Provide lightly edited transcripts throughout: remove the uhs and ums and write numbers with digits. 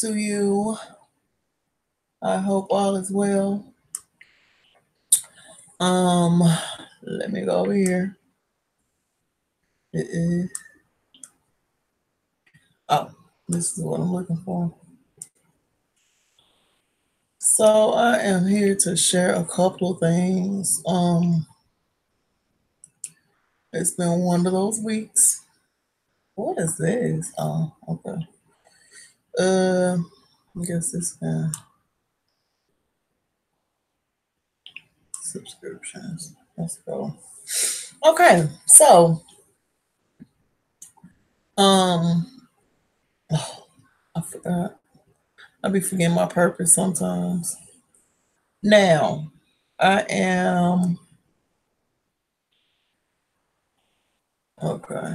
to you. I hope all is well. Let me go over here. It is. Oh, this is what I'm looking for. So I am here to share a couple of things. It's been one of those weeks. What is this? Oh, okay. I guess it's subscriptions. Let's go. Okay, so um, I forgot. I be forgetting my purpose sometimes. Now, I am okay.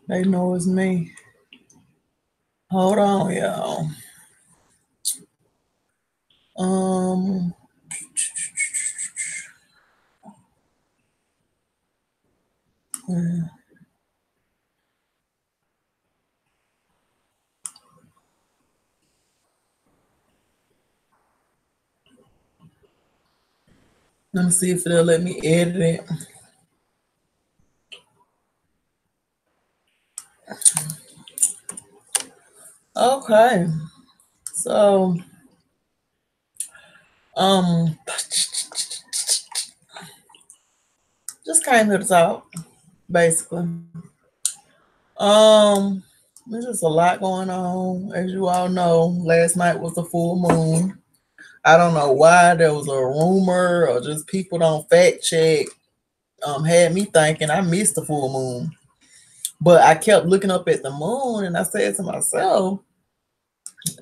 They know it's me. Hold on, y'all. Um, let me see if they'll let me edit it. Okay, so um, just came here to talk, basically. Um, there's just a lot going on. As you all know, last night was the full moon. I don't know why there was a rumor or just people don't fact check. Had me thinking I missed the full moon, but I kept looking up at the moon and I said to myself,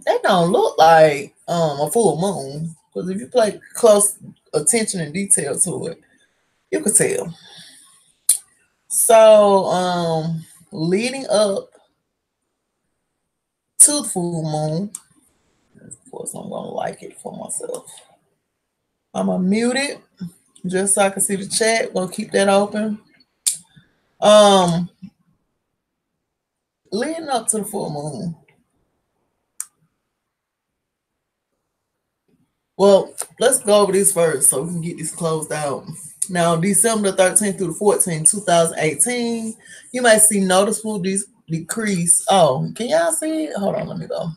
that don't look like a full moon. Because if you pay close attention and detail to it, you could tell. So, leading up to the full moon, of course, I'm gonna like it for myself. I'm gonna mute it just so I can see the chat. We'll keep that open. Um, leading up to the full moon. Well, let's go over this first so we can get this closed out. Now, December 13th through the 14th, 2018, you might see noticeable decrease. Oh, can y'all see it? Hold on, let me go.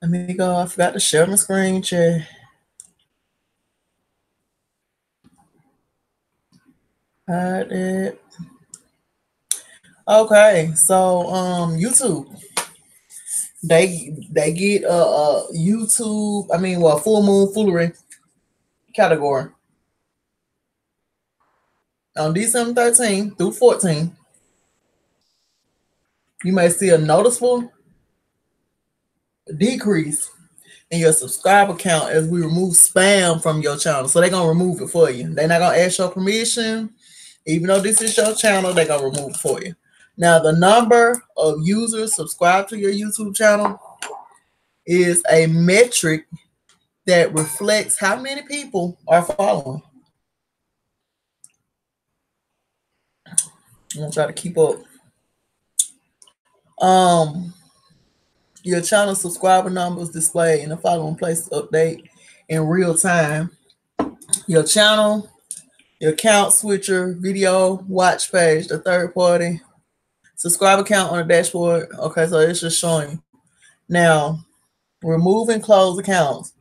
Let me go. I forgot to share my screen chat. Hide it. Okay, so YouTube. They get YouTube, full moon foolery category. On December 13th through 14th, you may see a noticeable decrease in your subscriber count as we remove spam from your channel. So they're gonna remove it for you. They're not gonna ask your permission. Even though this is your channel, they're gonna remove it for you. Now, the number of users subscribed to your YouTube channel is a metric that reflects how many people are following. I'm gonna try to keep up. Um, your channel subscriber numbers displayed in the following place update in real time. Your channel, your account switcher, video, watch page, the third party, subscriber count on the dashboard. Okay, so it's just showing you. Now, remove and close accounts.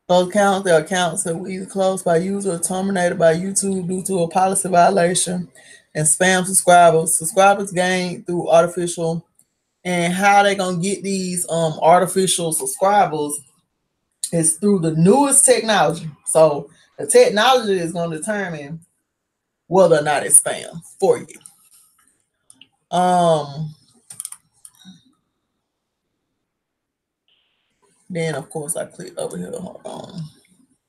Those accounts, they're accounts that were either closed by user or terminated by YouTube due to a policy violation and spam subscribers. Subscribers gained through artificial, and how they gonna get these artificial subscribers is through the newest technology. So the technology is gonna determine whether or not it's spam for you. Then of course I click over here. Hold on.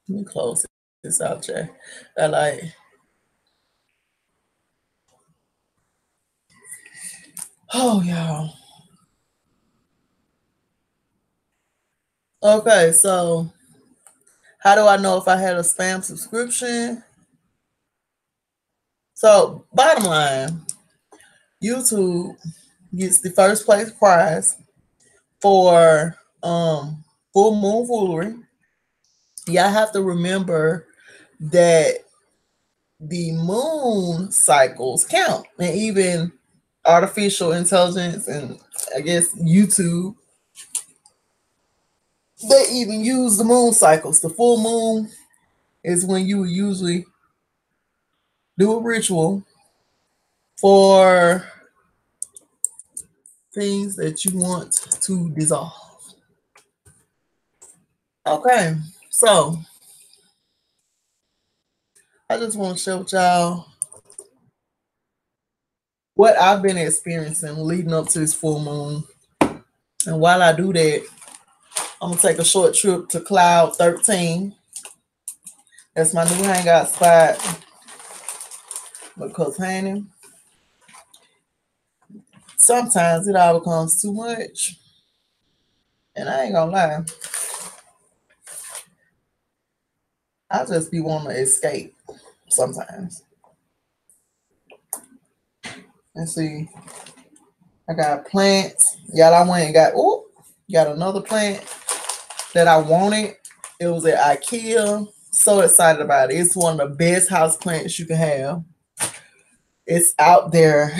Let me close this out, Jay. I like. Oh, y'all. Okay, so how do I know if I had a spam subscription? So, bottom line, YouTube gets the first place prize for full moon foolery. Y'all have to remember that the moon cycles count, and even artificial intelligence and I guess YouTube, they even use the moon cycles. The full moon is when you usually do a ritual for things that you want to dissolve. Okay, so I just want to share with y'all what I've been experiencing leading up to this full moon. And while I do that, I'm gonna take a short trip to Cloud 13. That's my new hangout spot. Because honey, sometimes it all becomes too much. And I ain't gonna lie, I just be wanting to escape sometimes. And see, I got plants. Y'all, I went and got another plant that I wanted. It was at IKEA. So excited about it. It's one of the best house plants you can have. It's out there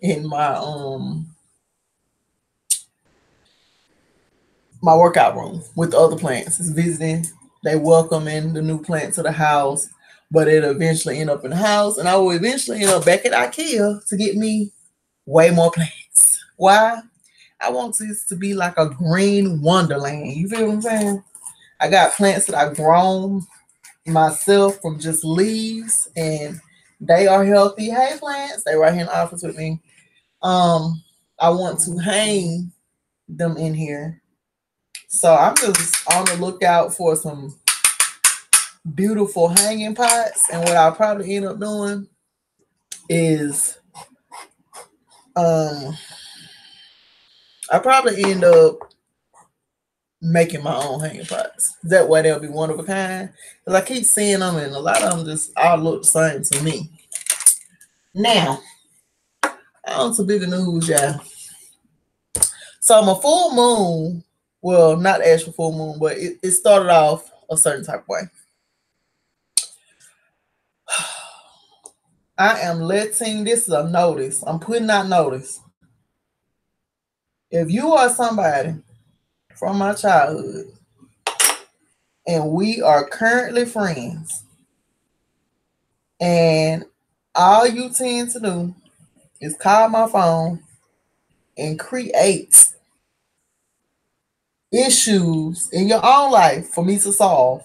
in my workout room with the other plants. It's visiting. They welcome in the new plant to the house, but it'll eventually end up in the house, and I will eventually end up back at IKEA to get me way more plants. Why? I want this to be like a green wonderland. You feel what I'm saying? I got plants that I've grown myself from just leaves, and they are healthy. Hey, plants, they right here in the office with me. I want to hang them in here. So I'm just on the lookout for some beautiful hanging pots. And what I'll probably end up doing is I probably end up making my own hanging pots. That way they'll be one of a kind. Because I keep seeing them and a lot of them just all look the same to me. Now, on to bigger news, y'all. So my full moon, well, not the actual full moon, but it started off a certain type of way. I am letting this is a notice. I'm putting out notice. If you are somebody from my childhood and we are currently friends, and all you tend to do is call my phone and create issues in your own life for me to solve.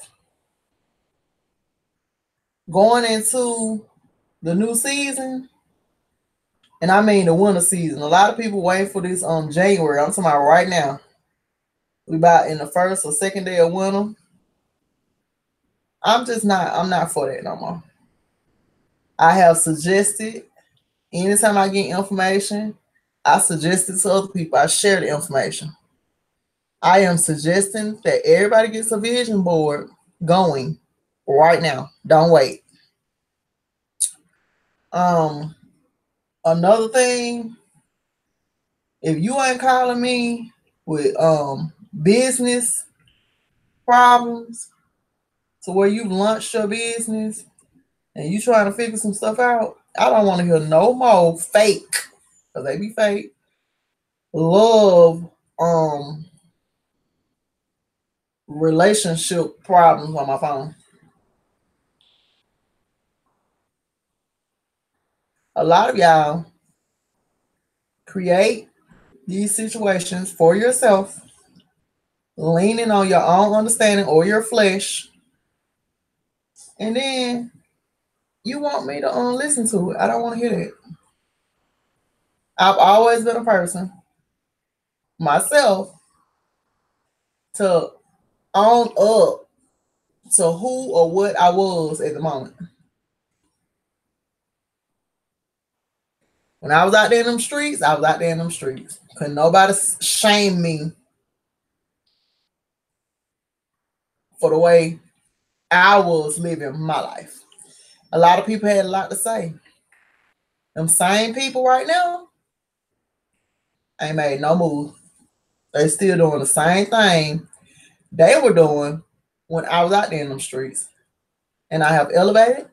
Going into the new season, and I mean the winter season. A lot of people wait for this January. I'm talking about right now. We about in the first or second day of winter. I'm not for that no more. I have suggested anytime I get information, I suggest it to other people. I share the information. I am suggesting that everybody gets a vision board going right now. Don't wait. Another thing, if you ain't calling me with business problems to where you've launched your business and you trying to figure some stuff out, I don't want to hear no more fake, because they be fake, love relationship problems on my phone. A lot of y'all create these situations for yourself, leaning on your own understanding or your flesh, and then you want me to listen to it. I don't want to hear that. I've always been a person myself to own up to who or what I was at the moment. When I was out there in them streets, I was out there in them streets. Couldn't nobody shame me for the way I was living my life. A lot of people had a lot to say. Them same people right now ain't made no move. They still doing the same thing they were doing when I was out there in them streets. And I have elevated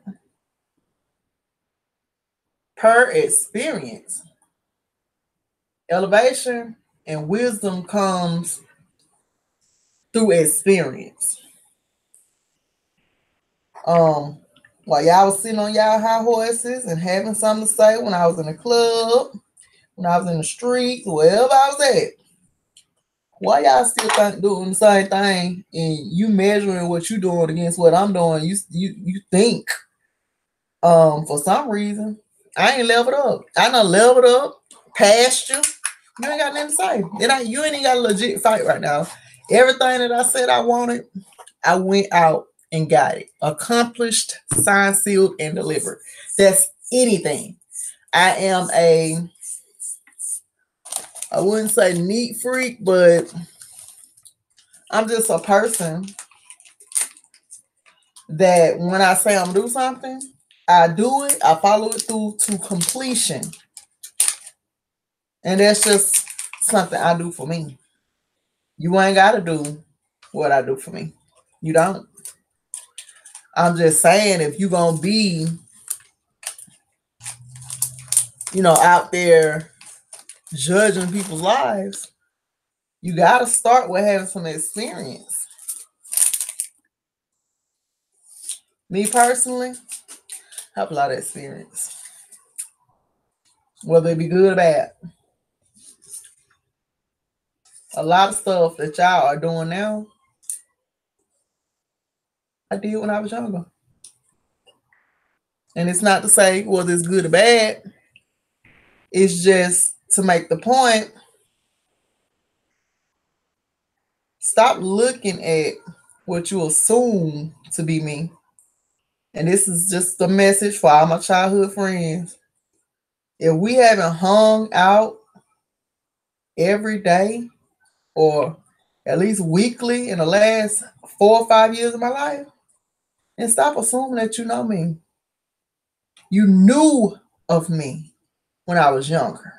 per experience. Elevation and wisdom comes through experience. Um, while y'all was sitting on y'all high horses and having something to say when I was in the club, when I was in the streets, wherever I was at, why y'all still doing the same thing and you measuring what you doing against what I'm doing? You think for some reason I ain't leveled up. I done leveled up past you. You ain't got nothing to say. You ain't got a legit fight right now. Everything that I said I wanted, I went out and got it. Accomplished, signed, sealed, and delivered. That's anything. I wouldn't say neat freak, but I'm just a person that when I say I'm gonna do something, I do it, I follow it through to completion. And that's just something I do for me. You ain't gotta do what I do for me. You don't. I'm just saying if you're gonna be, out there judging people's lives, you gotta start with having some experience. Me personally, I have a lot of experience. Whether it be good or bad. A lot of stuff that y'all are doing now, I did when I was younger. And it's not to say whether it's good or bad. It's just to make the point. Stop looking at what you assume to be me. And this is just a message for all my childhood friends. If we haven't hung out every day or at least weekly in the last 4 or 5 years of my life, and stop assuming that you know me. You knew of me when I was younger.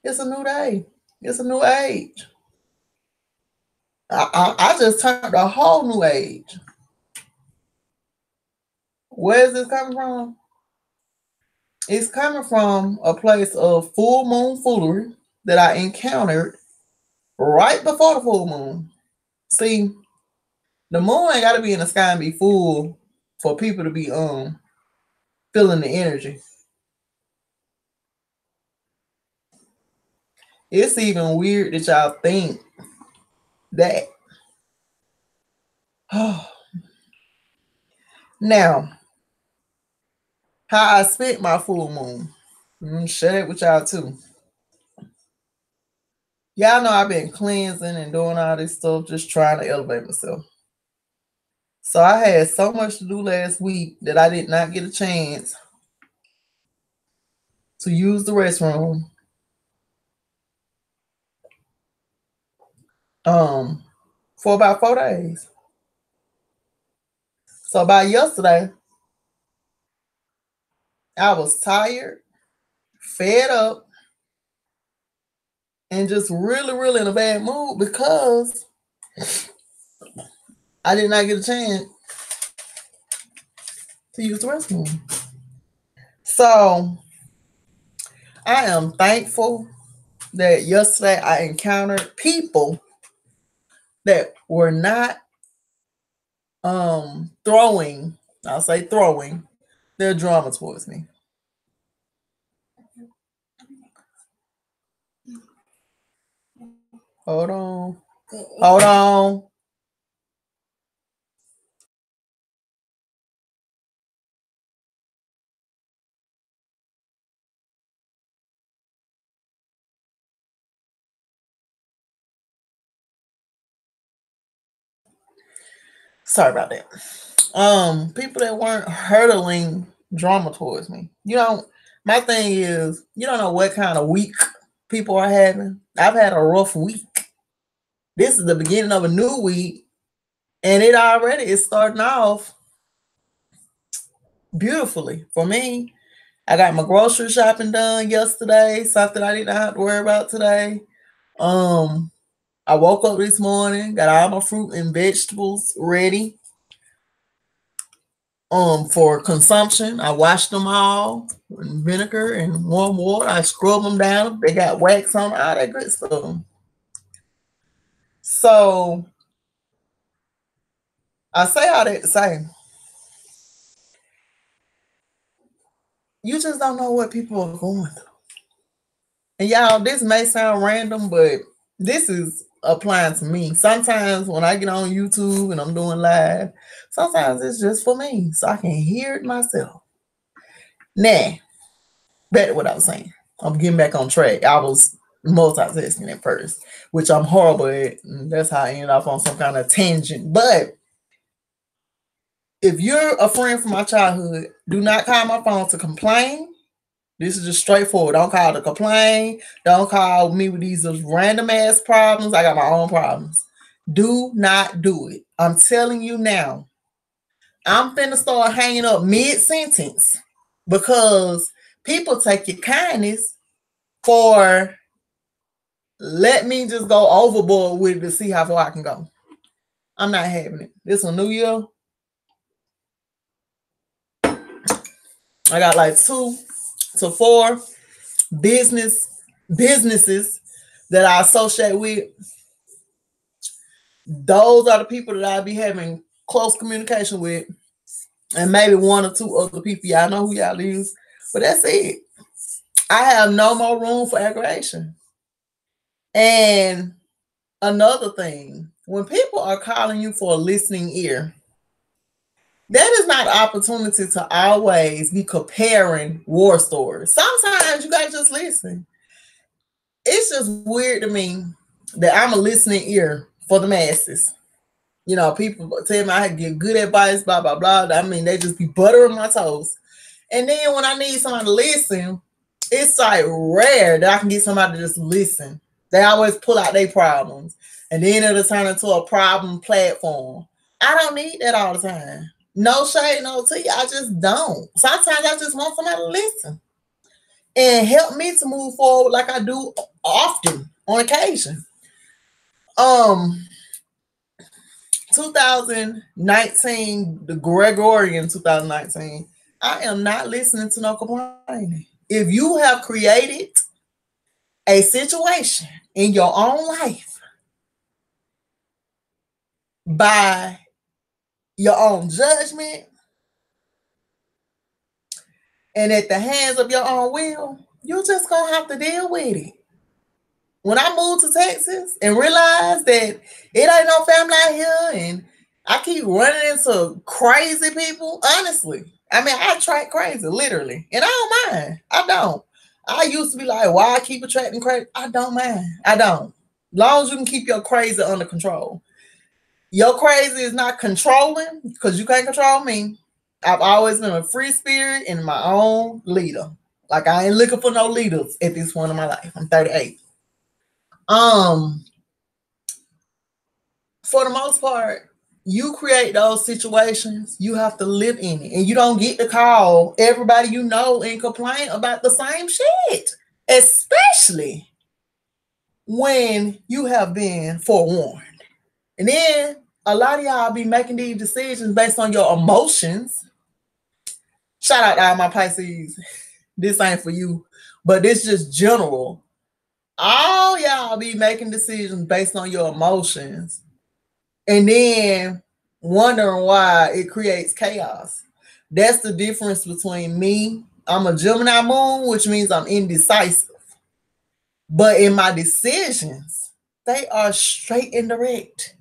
It's a new day. It's a new age. I just turned a whole new age. Where is this coming from? It's coming from a place of full moon foolery that I encountered right before the full moon. See, the moon ain't got to be in the sky and be full for people to be feeling the energy. It's even weird that y'all think that. Now, how I spent my full moon. Share it with y'all too. Y'all know I've been cleansing and doing all this stuff, just trying to elevate myself. So I had so much to do last week that I did not get a chance to use the restroom. For about 4 days. So by yesterday, I was tired, fed up, and just really, really in a bad mood because I did not get a chance to use the restroom. So I am thankful that yesterday I encountered people that were not throwing their drama towards me. Hold on. Hold on. Sorry about that. People that weren't hurtling drama towards me. My thing is, you don't know what kind of week people are having. I've had a rough week. This is the beginning of a new week, And it already is starting off beautifully for me. I got my grocery shopping done yesterday, something I didn't have to worry about today. Um, I woke up this morning, got all my fruit and vegetables ready for consumption. I washed them all in vinegar and warm water. I scrub them down. They got wax on all that good stuff. So I say all that to say you just don't know what people are going through. And y'all, this may sound random, but this is applying to me. Sometimes when I get on YouTube and I'm doing live, sometimes it's just for me, so I can hear it myself. Nah, back to what I was saying. I'm getting back on track. I was multitasking at first, which I'm horrible at. And that's how I ended up on some kind of tangent. But if you're a friend from my childhood, do not call my phone to complain. This is just straightforward. Don't call to complain. Don't call me with these random ass problems. I got my own problems. Do not do it. I'm telling you now. I'm finna start hanging up mid sentence because people take your kindness for let me just go overboard with it to see how far I can go. I'm not having it. This a new year. I got like 2 to 4 businesses that I associate with. Those are the people that I be having close communication with, and maybe 1 or 2 other people. Y'all know who y'all is, but that's it. I have no more room for aggravation. And another thing, when people are calling you for a listening ear, that is not an opportunity to always be comparing war stories. Sometimes you gotta just listen. It's just weird to me that I'm a listening ear for the masses. You know, people tell me I get good advice, blah, blah, blah. I mean, they just be buttering my toast. And then when I need somebody to listen, it's like rare that I can get somebody to just listen. They always pull out their problems. And then it'll turn into a problem platform. I don't need that all the time. No shade, no tea. I just don't. Sometimes I just want somebody to listen and help me to move forward like I do often on occasion. 2019, the Gregorian 2019, I am not listening to no complaining. If you have created a situation in your own life by your own judgment and at the hands of your own will, you're just gonna have to deal with it. When I moved to Texas and realized that it ain't no family out here and I keep running into crazy people, honestly. I mean, I attract crazy, literally. And I don't mind. I don't. I used to be like, why I keep attracting crazy? I don't mind. I don't. As long as you can keep your crazy under control. Your crazy is not controlling because you can't control me. I've always been a free spirit and my own leader. Like I ain't looking for no leaders at this point in my life. I'm 38. For the most part, you create those situations, you have to live in it. And you don't get to call everybody you know and complain about the same shit. Especially when you have been forewarned. And then a lot of y'all be making these decisions based on your emotions. Shout out to all my Pisces. This ain't for you, but this just general. All y'all be making decisions based on your emotions and then wondering why it creates chaos. That's the difference between me. I'm a Gemini moon, which means I'm indecisive. But in my decisions, they are straight and direct.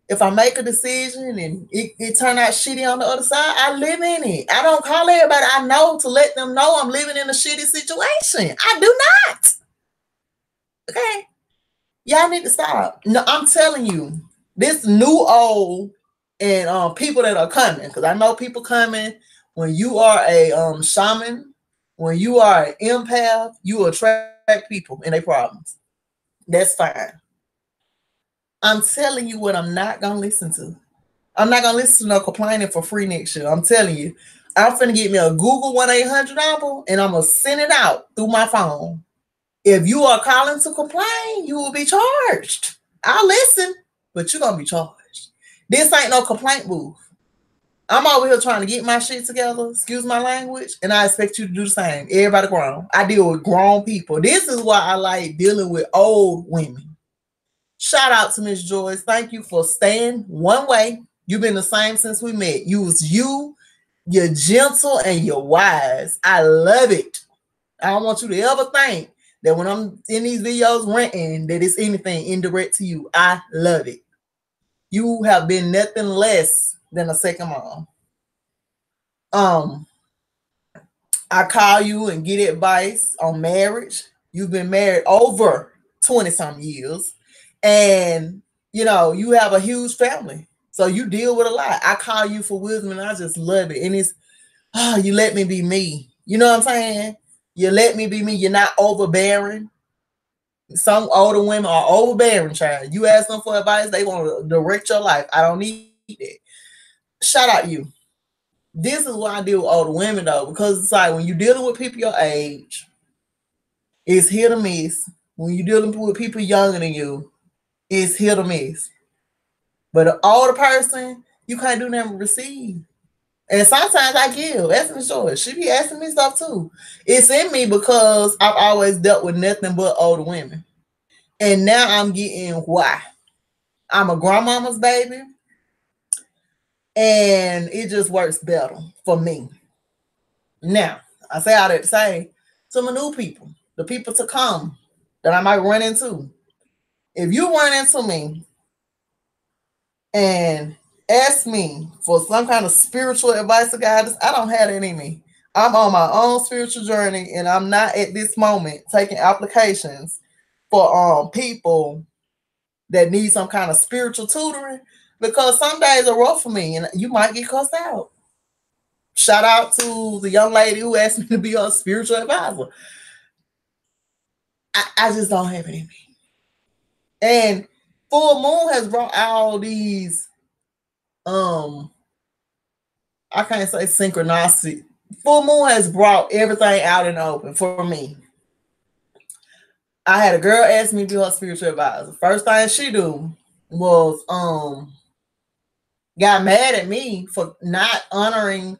If I make a decision and it turn out shitty on the other side, I live in it. I don't call everybody I know to let them know I'm living in a shitty situation. I do not. Okay? Y'all need to stop. No, I'm telling you, this new old and people that are coming, because I know people coming. When you are a shaman, when you are an empath, you attract people and their problems. That's fine. I'm telling you what I'm not gonna listen to. I'm not gonna listen to no complaining for free next year. I'm telling you. I'm finna get me a Google 1-800 number and I'm gonna send it out through my phone. If you are calling to complain, you will be charged. I'll listen, but you're gonna be charged. This ain't no complaint booth. I'm over here trying to get my shit together, excuse my language, and I expect you to do the same. Everybody grown. I deal with grown people. This is why I like dealing with old women. Shout out to Miss Joyce. Thank you for staying one way. You've been the same since we met. You're gentle and you're wise. I love it. I don't want you to ever think that when I'm in these videos ranting that it's anything indirect to you. I love it. You have been nothing less than a second mom. I call you and get advice on marriage. You've been married over 20 some years, and you have a huge family, so you deal with a lot. I call you for wisdom, and I just love it. And it's you let me be me. You know what I'm saying? You let me be me. You're not overbearing. Some older women are overbearing, child. You ask them for advice, they want to direct your life. I don't need that. Shout out you. This is why I deal with older women though, because it's like when you're dealing with people your age, it's hit or miss. When you're dealing with people younger than you, it's hit or miss. But an older person, you can't do nothing but receive. And sometimes I give. Ask me short. She be asking me stuff too. It's in me because I've always dealt with nothing but older women. And now I'm getting why. I'm a grandmama's baby. And it just works better for me. Now, I say all that to say to my new people, the people to come that I might run into. If you run into me and ask me for some kind of spiritual advice or guidance, I don't have that in me. I'm on my own spiritual journey, and I'm not at this moment taking applications for people that need some kind of spiritual tutoring, because some days are rough for me and you might get cussed out. Shout out to the young lady who asked me to be her spiritual advisor. I just don't have it in me. And full moon has brought all these I can't say synchronicity. Full moon has brought everything out in the open for me. I had a girl ask me to be her spiritual advisor. First thing she do was got mad at me for not honoring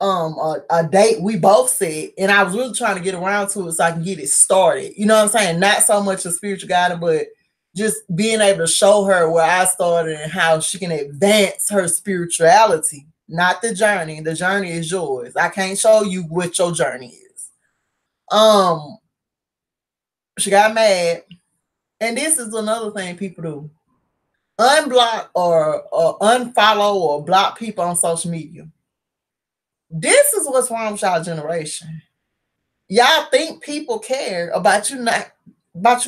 a date we both said, and I was really trying to get around to it so I can get it started. You know what I'm saying? Not so much a spiritual guidance, but just being able to show her where I started and how she can advance her spirituality, not the journey. The journey is yours. I can't show you what your journey is. She got mad, and this is another thing people do: unblock or unfollow or block people on social media. This is what's wrong with y'all generation. Y'all think people care about you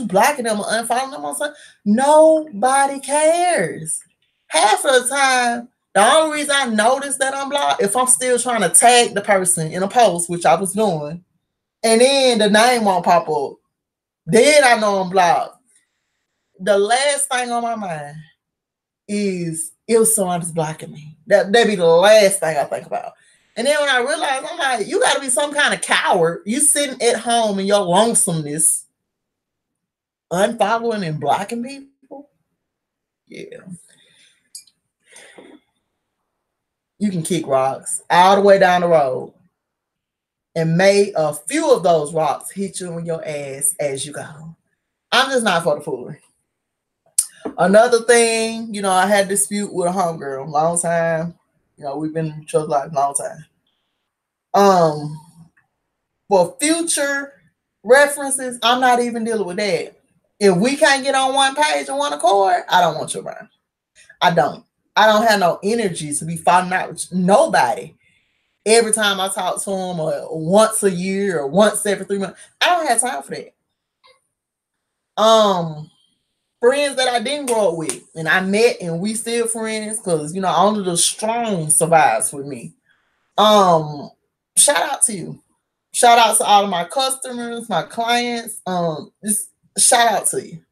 blocking them or unfollowing them on something. Nobody cares. Half of the time, the only reason I notice that I'm blocked if I'm still trying to tag the person in a post, which I was doing, and then the name won't pop up. Then I know I'm blocked. The last thing on my mind is if somebody's blocking me. That'd be the last thing I think about. And then when I realized, I'm like, you got to be some kind of coward. You sitting at home in your lonesomeness, unfollowing and blocking people. Yeah. You can kick rocks all the way down the road, and may a few of those rocks hit you in your ass as you go. I'm just not for the foolery. Another thing, I had a dispute with a homegirl, long time. We've been in each other's life a long time. For future references, I'm not even dealing with that. If we can't get on one page and one accord, I don't want you around. I don't have no energy to be falling out with nobody every time I talk to them, or once a year or once every 3 months. I don't have time for that. Friends that I didn't grow up with and I met and we still friends because only the strong survives with me. Shout out to you. Shout out to all of my customers, my clients. Just shout out to you.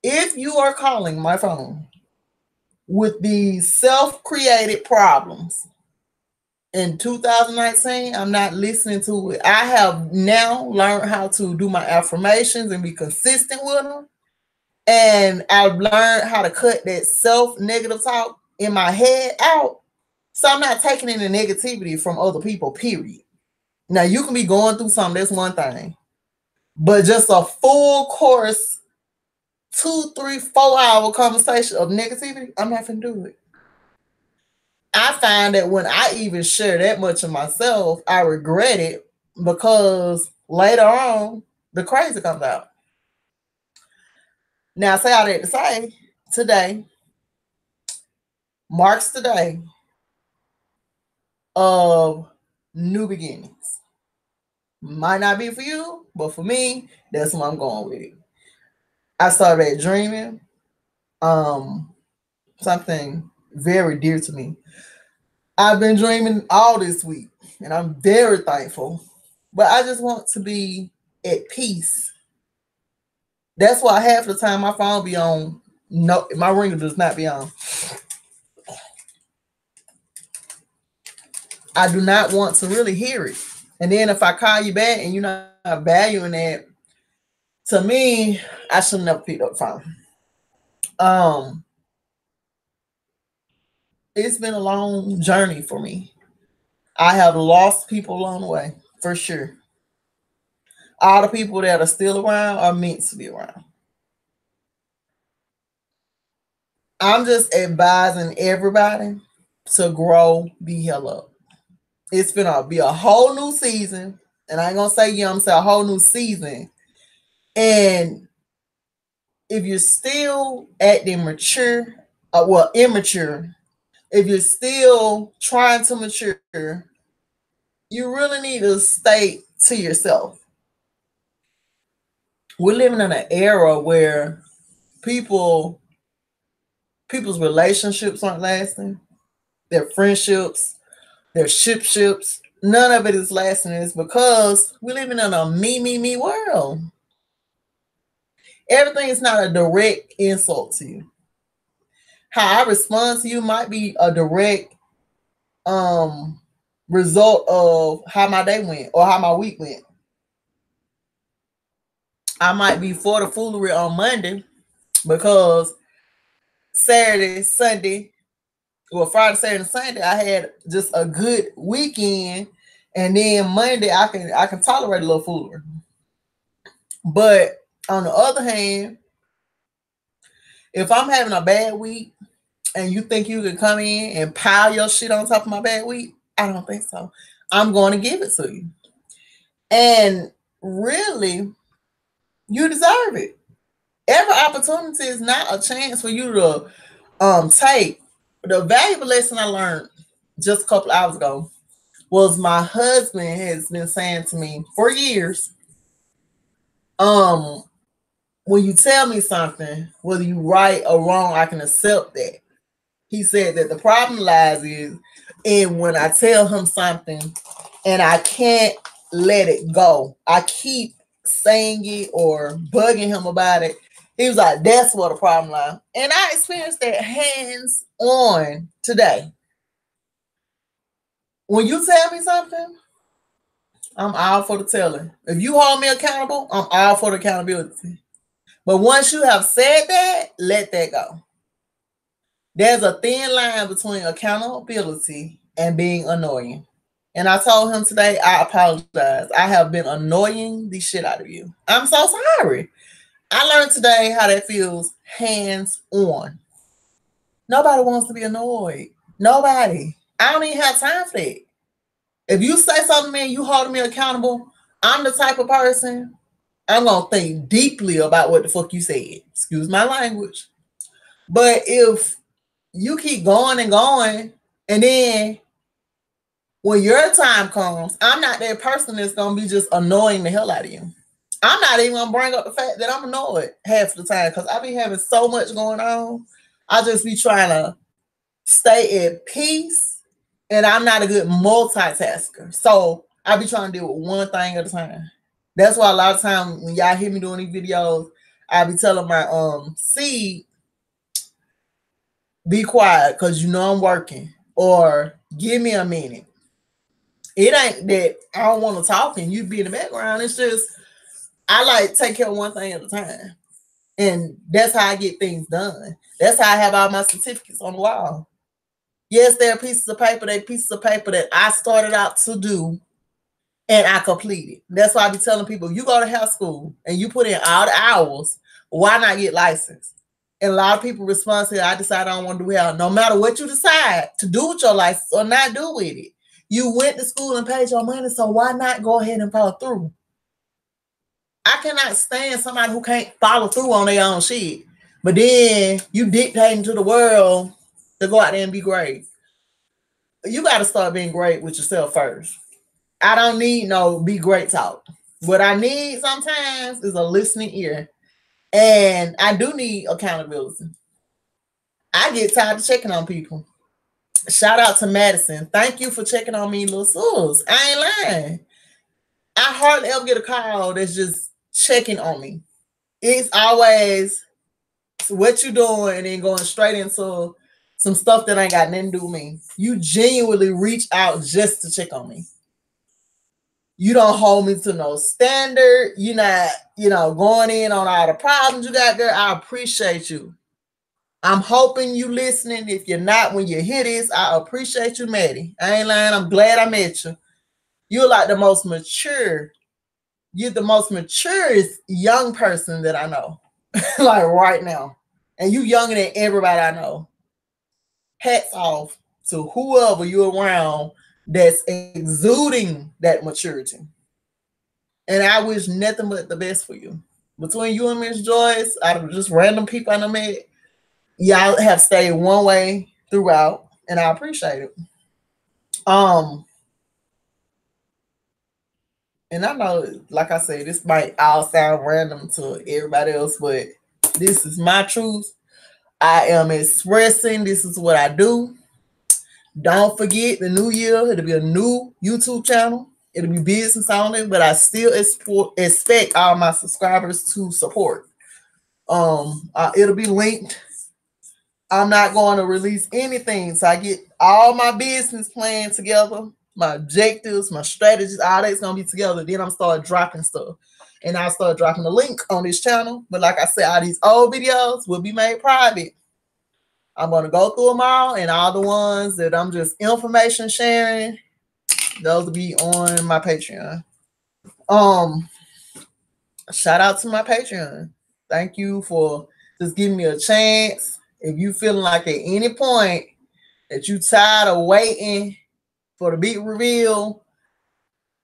If you are calling my phone with these self-created problems in 2019, I'm not listening to it. I have now learned how to do my affirmations and be consistent with them. And I've learned how to cut that self-negative talk in my head out. So I'm not taking any negativity from other people, period. Now, you can be going through something, that's one thing. But just a full course, 2, 3, 4 hour conversation of negativity, I'm not going to do it. I find that when I even share that much of myself, I regret it because later on, the crazy comes out. Now, I say all that to say, today marks the day of new beginnings. Might not be for you, but for me, that's where I'm going with it. I started dreaming something very dear to me. I've been dreaming all this week, and I'm very thankful. But I just want to be at peace. That's why half the time my phone be on. No, my ringer does not be on. I do not want to really hear it. And then if I call you back and you're not valuing that, to me, I should never pick up the phone. It's been a long journey for me. I have lost people along the way, for sure. All the people that are still around are meant to be around. I'm just advising everybody to grow the hell up. It's gonna be a whole new season, and I ain't gonna say yeah, I'm gonna say a whole new season. And if you're still acting mature, immature, if you're still trying to mature, you really need to stay to yourself. We're living in an era where people's relationships aren't lasting, their friendships, their shipships, none of it is lasting. It's because we're living in a me world. Everything is not a direct insult to you. How I respond to you might be a direct result of how my day went or how my week went. I might be for the foolery on Monday because Saturday, Sunday, well, Friday, Saturday, and Sunday, I had just a good weekend, and then Monday I can tolerate a little foolery. But on the other hand, if I'm having a bad week and you think you can come in and pile your shit on top of my bad week, I don't think so. I'm going to give it to you. And really, you deserve it. Every opportunity is not a chance for you to take. The valuable lesson I learned just a couple hours ago was my husband has been saying to me for years, when you tell me something, whether you right or wrong, I can accept that. He said that the problem lies is in when I tell him something and I can't let it go. I keep saying it or bugging him about it. He was like, that's what the problem lies. And I experienced that hands on today. When you tell me something, I'm all for the telling. If you hold me accountable, I'm all for the accountability. But once you have said that, let that go. There's a thin line between accountability and being annoying. And I told him today, I apologize. I have been annoying the shit out of you. I'm so sorry. I learned today how that feels hands on. Nobody wants to be annoyed. Nobody. I don't even have time for that. If you say something to me and you hold me accountable, I'm the type of person, I'm going to think deeply about what the fuck you said. Excuse my language. But if you keep going and going, and then when your time comes, I'm not that person that's going to be just annoying the hell out of you. I'm not even going to bring up the fact that I'm annoyed half the time because I be having so much going on. I just be trying to stay at peace, and I'm not a good multitasker. So I be trying to deal with one thing at a time. That's why a lot of times when y'all hear me doing these videos, I be telling my seed, Be quiet because you know I'm working. Or give me a minute. It ain't that I don't want to talk and you be in the background. It's just I like to take care of one thing at a time. And that's how I get things done. That's how I have all my certificates on the wall. Yes, they're pieces of paper. They're pieces of paper that I started out to do and I completed. That's why I be telling people, you go to health school and you put in all the hours, why not get licensed? And a lot of people respond to, I decide I don't want to do health. No matter what you decide to do with your license or not do with it, you went to school and paid your money, so why not go ahead and follow through? I cannot stand somebody who can't follow through on their own shit. But then you dictating to the world to go out there and be great. You got to start being great with yourself first. I don't need no be great talk. What I need sometimes is a listening ear. And I do need accountability. I get tired of checking on people. Shout out to Madison. Thank you for checking on me, little sis. I ain't lying. I hardly ever get a call that's just checking on me. It's always what you doing and then going straight into some stuff that ain't got nothing to do with me. You genuinely reach out just to check on me. You don't hold me to no standard. You're not, going in on all the problems you got there. I appreciate you. I'm hoping you listening. If you're not, when you hear this, I appreciate you, Maddie. I ain't lying. I'm glad I met you. You're like the most mature. You're the most maturest young person that I know. Like right now. And you younger than everybody I know. Hats off to whoever you're around that's exuding that maturity. And I wish nothing but the best for you. Between you and Miss Joyce, out of just random people I met, y'all have stayed one way throughout, and I appreciate it. And I know, like I said, this might all sound random to everybody else, but this is my truth. I am expressing. This is what I do. Don't forget the new year. It'll be a new YouTube channel. It'll be business only, but I still expect all my subscribers to support. It'll be linked. I'm not going to release anything. So I get all my business plan together, my objectives, my strategies, all that's going to be together. Then I'm start dropping stuff. And I'll start dropping the link on this channel. But like I said, all these old videos will be made private. I'm going to go through them all, and all the ones that I'm just information sharing, those will be on my Patreon. Shout out to my Patreon. Thank you for just giving me a chance. If you feeling like at any point that you tired of waiting for the big reveal,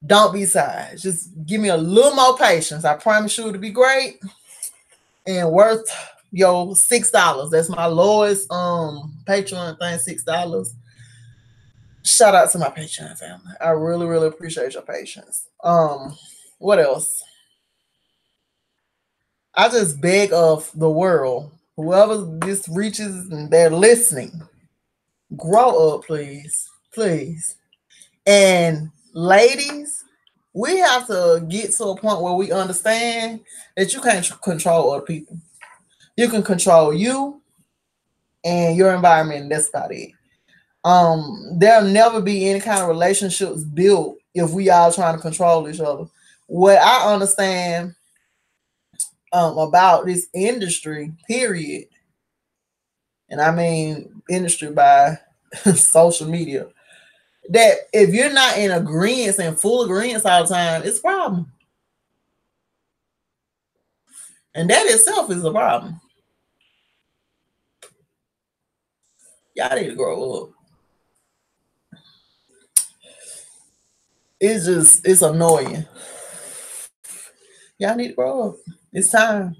don't be sad. Just give me a little more patience. I promise you it'll be great and worth your $6. That's my lowest Patreon thing, $6. Shout out to my Patreon family. I really, really appreciate your patience. What else? I just beg of the world, whoever this reaches and they're listening, grow up, please. Please. And ladies, we have to get to a point where we understand that you can't control other people. You can control you and your environment, and that's about it. There'll never be any kind of relationships built if we all trying to control each other. What I understand about this industry, period, and I mean industry by social media, that if you're not in agreement and full agreement all the time, it's a problem. And that itself is a problem. Y'all need to grow up. It's annoying. Y'all need to grow up. It's time.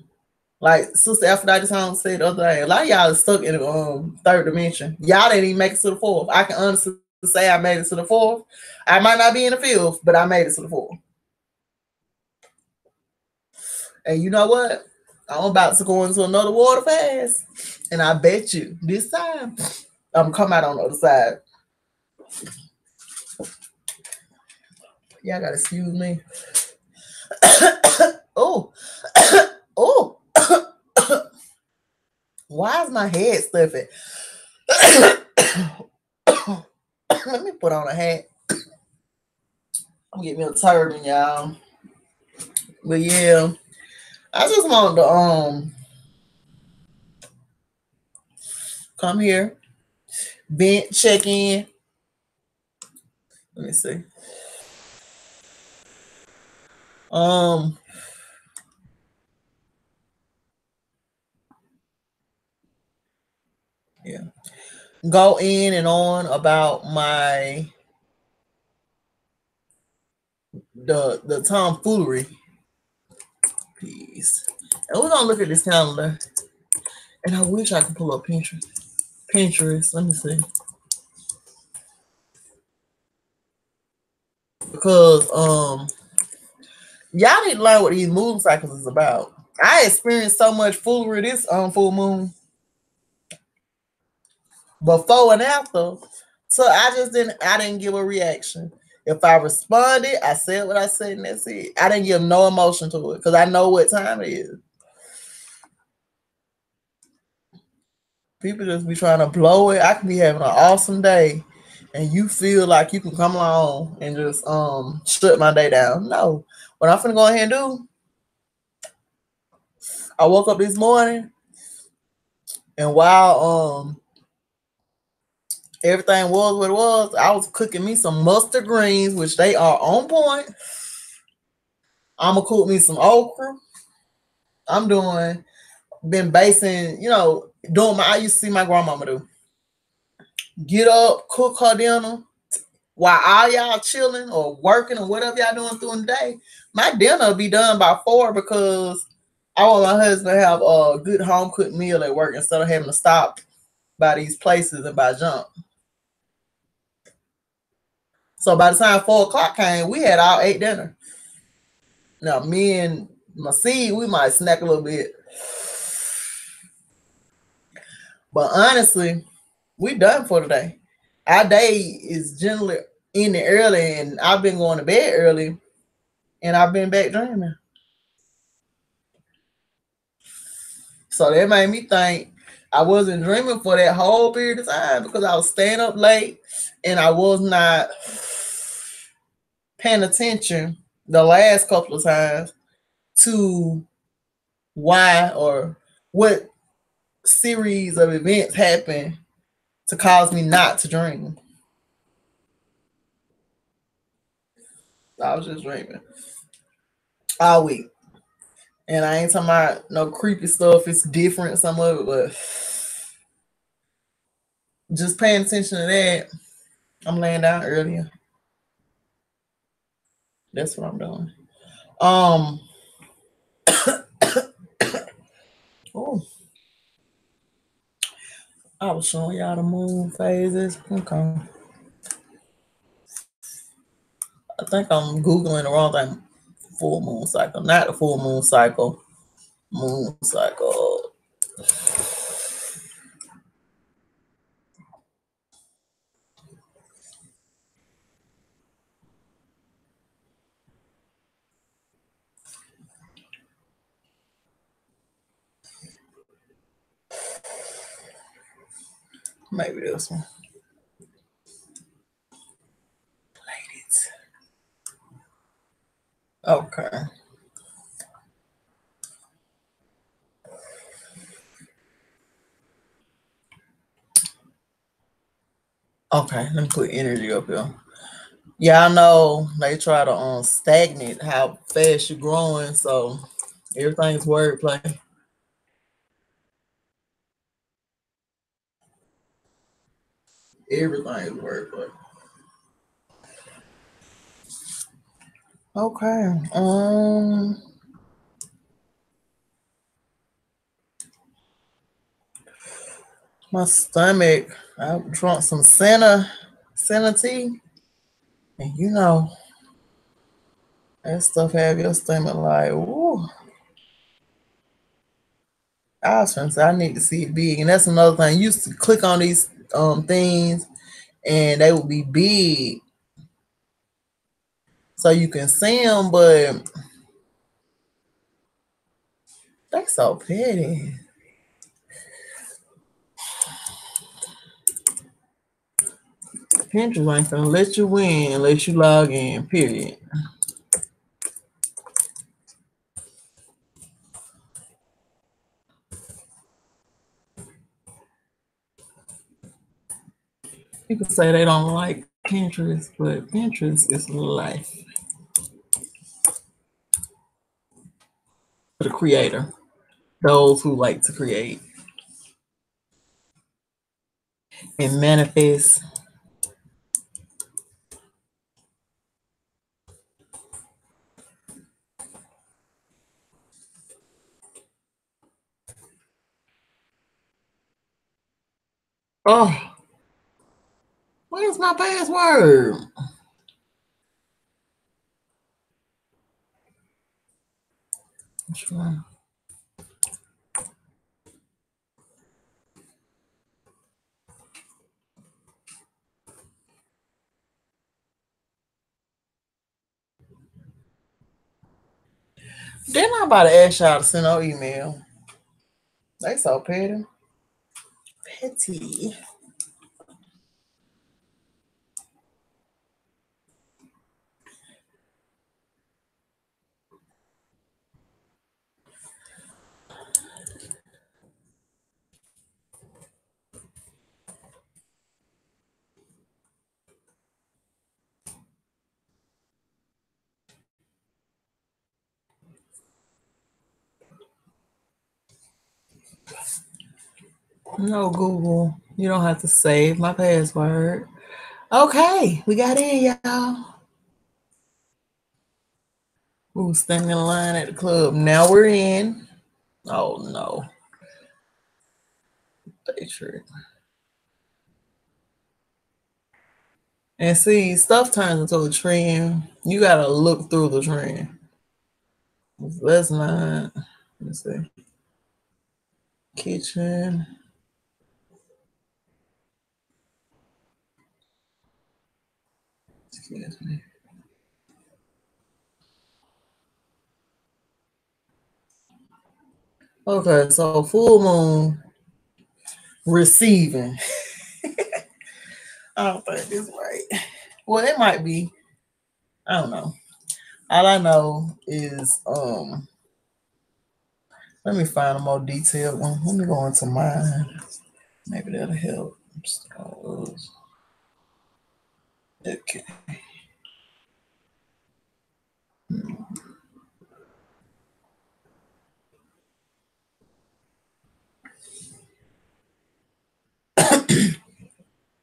Like Sister Aphrodite Song said the other day, a lot of y'all are stuck in the third dimension. Y'all didn't even make it to the fourth. I can honestly say I made it to the fourth. I might not be in the fifth, but I made it to the fourth. And you know what? I'm about to go into another water fast. And I bet you this time I'm gonna come out on the other side. Y'all gotta excuse me. Oh. Oh. Why is my head stuffy? Let me put on a hat. Get me a turban, y'all. But yeah, I just wanted to come here, vent, check in. Let me see. Um, yeah. Go in and on about my the tomfoolery piece. And we're gonna look at this calendar. And I wish I could pull up Pinterest. Pinterest, let me see. Because y'all need to learn what these moon cycles is about. I experienced so much foolery this full moon before and after. So I didn't give a reaction. If I responded, I said what I said, and that's it. I didn't give no emotion to it because I know what time it is. People just be trying to blow it. I can be having an awesome day, and you feel like you can come along and just shut my day down. No, what I'm finna go ahead and do. I woke up this morning, and while everything was what it was, I was cooking me some mustard greens, which they are on point. I'm gonna cook me some okra. I'm been basing, doing I used to see my grandmama do. Get up, cook her dinner while all y'all chilling or working or whatever y'all doing through the day. My dinner will be done by 4 because I want my husband to have a good home cooked meal at work instead of having to stop by these places and buy junk. So by the time 4 o'clock came, we had all ate dinner. Now me and my seed, we might snack a little bit. But honestly, we done for today. Our day is generally ending early, and I've been going to bed early, and I've been back dreaming. So that made me think I wasn't dreaming for that whole period of time because I was staying up late and I was not paying attention the last couple of times to why or what series of events happened to cause me not to dream. I was just dreaming all week. And I ain't talking about no creepy stuff. It's different, some of it, but just paying attention to that. I'm laying down earlier. That's what I'm doing. Um, oh, I was showing y'all the moon phases. Okay. I think I'm Googling the wrong thing. Full moon cycle, not the full moon cycle. Moon cycle. Maybe this one. Ladies. Okay. Okay, let me put energy up here. Yeah, I know they try to stagnate how fast you're growing, so everything's wordplay. Everything is wordplay. Okay. My stomach. I drunk some Senna tea, and that stuff have your stomach like, ooh. I was trying to say I need to see it big, and that's another thing. You used to click on these things, and they would be big, so you can see them, but they so petty. Pinterest ain't gonna let you win unless you log in, period. People say they don't like Pinterest, but Pinterest is life for the creator, those who like to create and manifest. Oh, where's my password? Sure. They're not about to ask y'all to send no email. They so petty. Petty. No, Google. You don't have to save my password. Okay, we got in, y'all. Ooh, standing in line at the club. Now we're in. Oh no. They trick. And see, stuff turns into a trend. You gotta look through the trend. Let's not. Let's see. Kitchen. Excuse me. Okay, so full moon receiving. I don't think it's right. Well, it might be. I don't know. All I know is let me find a more detailed one. Let me go into mine. Maybe that'll help. Okay.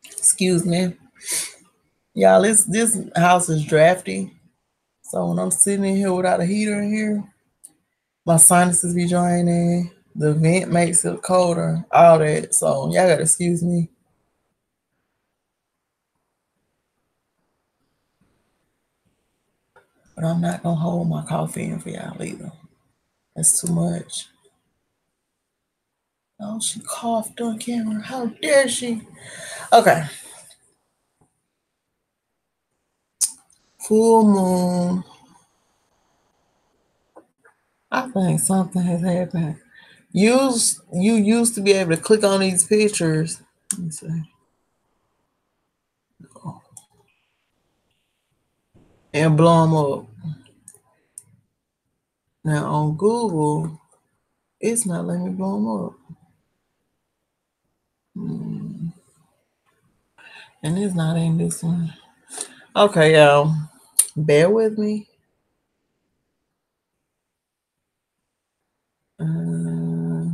Excuse me. Y'all, this house is drafty. So when I'm sitting in here without a heater in here, my sinuses be draining. The vent makes it colder, all that. So y'all gotta excuse me. But I'm not gonna hold my coffee in for y'all either. That's too much. Oh, she coughed on camera. How dare she? Okay. Full moon. I think something has happened. You used to be able to click on these pictures. Let me see. And blow them up. Now on Google, it's not letting me blow them up. And it's not in this one. Okay, y'all. Bear with me. Uh,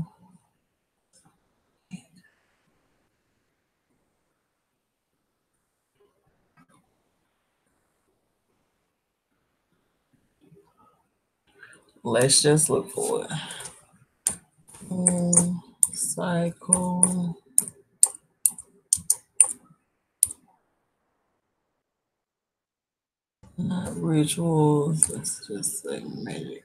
let's just look for it. Cycle. Not rituals. Let's just say magic.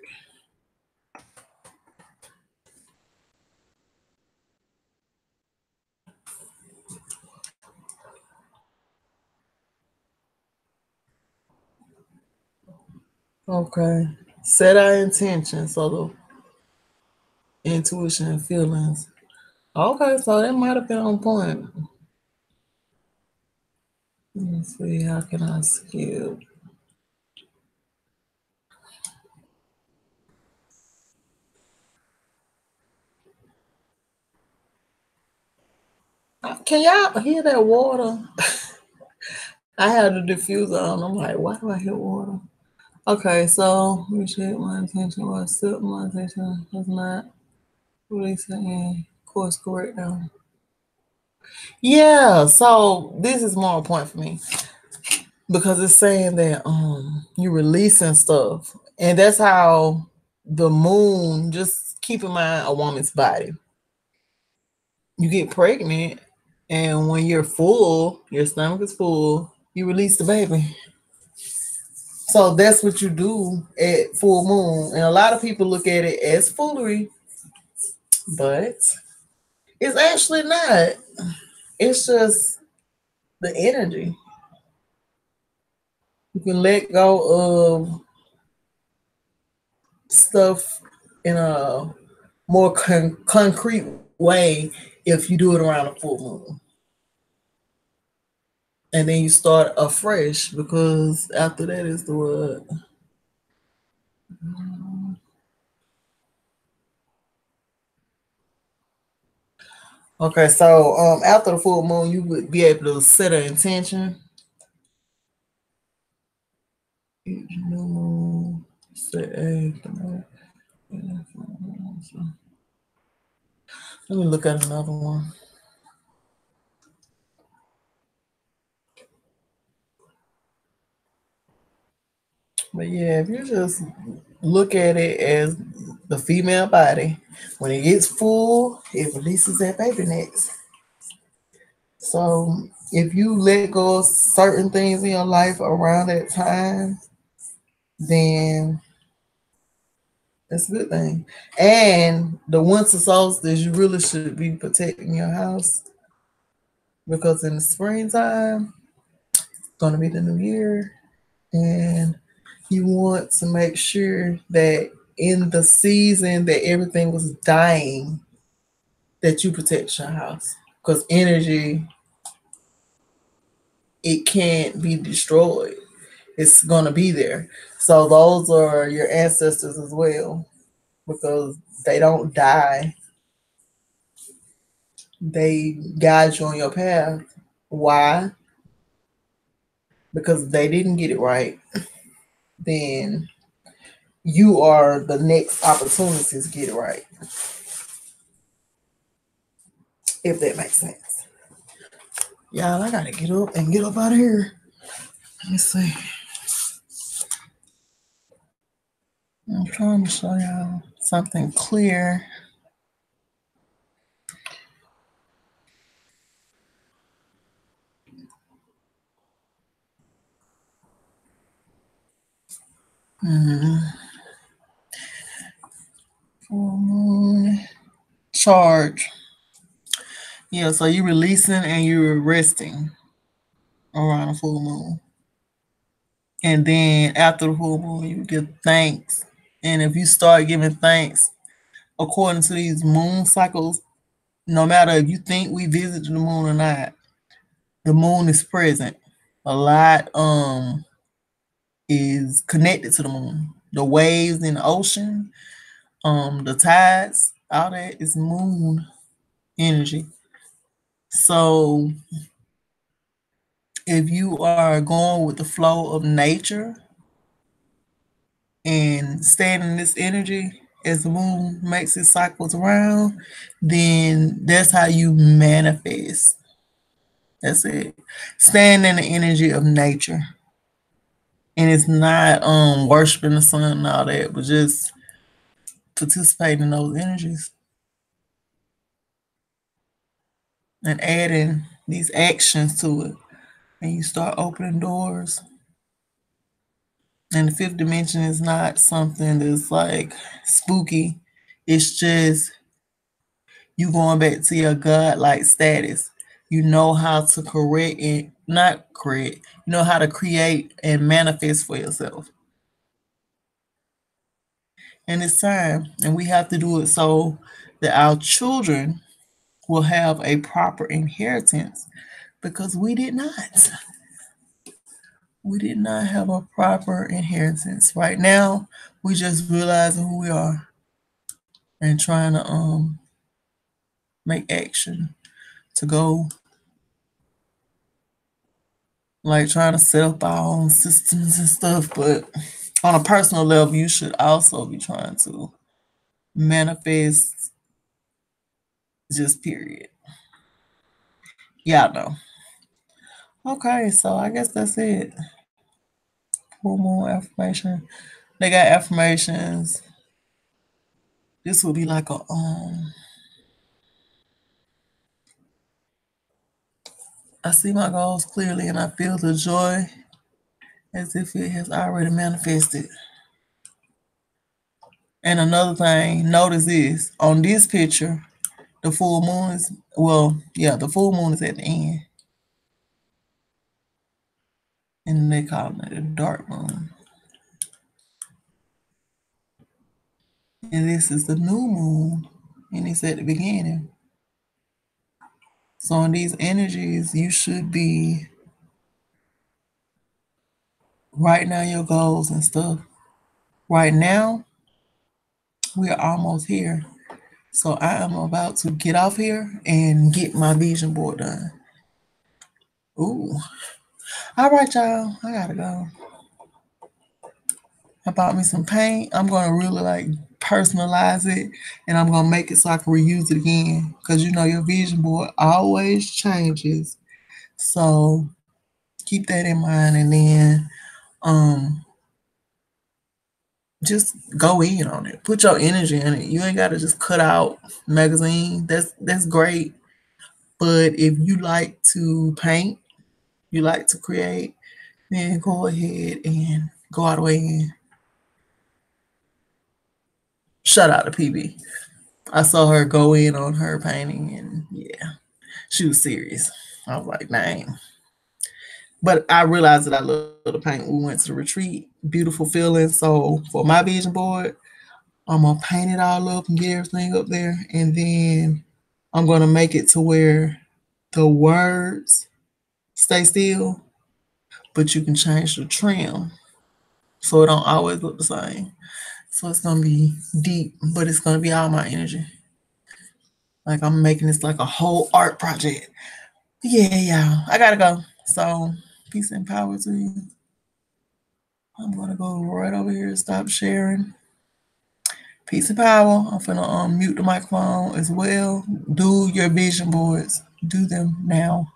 Okay. Set our intention. So the intuition and feelings. Okay, so that might have been on point. Let's see, how can I skip? Can y'all hear that water? I had the diffuser on. I'm like, why do I hear water? Okay, so appreciate my attention or accept my attention does not releasing course correct now. Yeah, so this is more a point for me because it's saying that you're releasing stuff. And that's how the moon, just keep in mind a woman's body. You get pregnant and when you're full, your stomach is full, you release the baby. So that's what you do at full moon. And a lot of people look at it as foolery, but it's actually not. It's just the energy. You can let go of stuff in a more concrete way if you do it around a full moon. And then you start afresh because after that is the word. Okay, so after the full moon, you would be able to set an intention. Each new moon, set a. Let me look at another one. But yeah, if you just look at it as the female body, when it gets full, it releases that baby next. So if you let go of certain things in your life around that time, then that's a good thing. And the winter solstice, you really should be protecting your house because in the springtime, it's going to be the new year, and you want to make sure that in the season that everything was dying, that you protect your house because energy, it can't be destroyed. It's going to be there. So those are your ancestors as well because they don't die. They guide you on your path. Why? Because they didn't get it right. Then you are the next opportunity to get it right. If that makes sense. Y'all, I gotta get up out of here. Let me see. I'm trying to show y'all something clear. Full moon charge. Yeah, so you're releasing and you're resting around a full moon. And then after the full moon, you give thanks. And if you start giving thanks according to these moon cycles, no matter if you think we visit the moon or not, the moon is present. A lot is connected to the moon. The waves in the ocean, the tides, all that is moon energy. So if you are going with the flow of nature and staying in this energy as the moon makes its cycles around, then that's how you manifest. That's it. Staying in the energy of nature. And it's not worshiping the sun and all that, but just participating in those energies and adding these actions to it. And you start opening doors. And the fifth dimension is not something that's like spooky. It's just you going back to your God-like status. You know how to correct and not correct. You know how to create and manifest for yourself. And it's time. And we have to do it so that our children will have a proper inheritance because we did not. We did not have a proper inheritance. Right now, we just realizing who we are and trying to make action to go, like trying to set up our own systems and stuff. But on a personal level, you should also be trying to manifest, just period. Y'all know. Okay, so I guess that's it. Full moon affirmation. They got affirmations. This would be like a I see my goals clearly and I feel the joy as if it has already manifested. And another thing, notice this on this picture, the full moon is, well, yeah, the full moon is at the end. And they call it a dark moon. And this is the new moon. And it's at the beginning. So in these energies, you should be writing down your goals and stuff. Right now, we are almost here. So I am about to get off here and get my vision board done. Ooh. All right, y'all. I gotta go. I bought me some paint. I'm gonna really like personalize it and I'm gonna make it so I can reuse it again. Cause you know your vision board always changes. So keep that in mind and then um just go in on it. Put your energy in it. You ain't gotta just cut out magazine. That's great. But if you like to paint, you like to create, then go ahead and go all the way in. Shout out to PB. I saw her go in on her painting and yeah, she was serious. I was like, dang. But I realized that I love the paint. We went to the retreat, beautiful feeling. So for my vision board, I'm gonna paint it all up and get everything up there, and then I'm gonna make it to where the words stay still, but you can change the trim so it don't always look the same. So it's gonna be deep, but it's gonna be all my energy. Like I'm making this like a whole art project. Yeah, yeah. I gotta go. So peace and power to you. I'm gonna go right over here and stop sharing. Peace and power. I'm gonna mute the microphone as well. Do your vision boards. Do them now.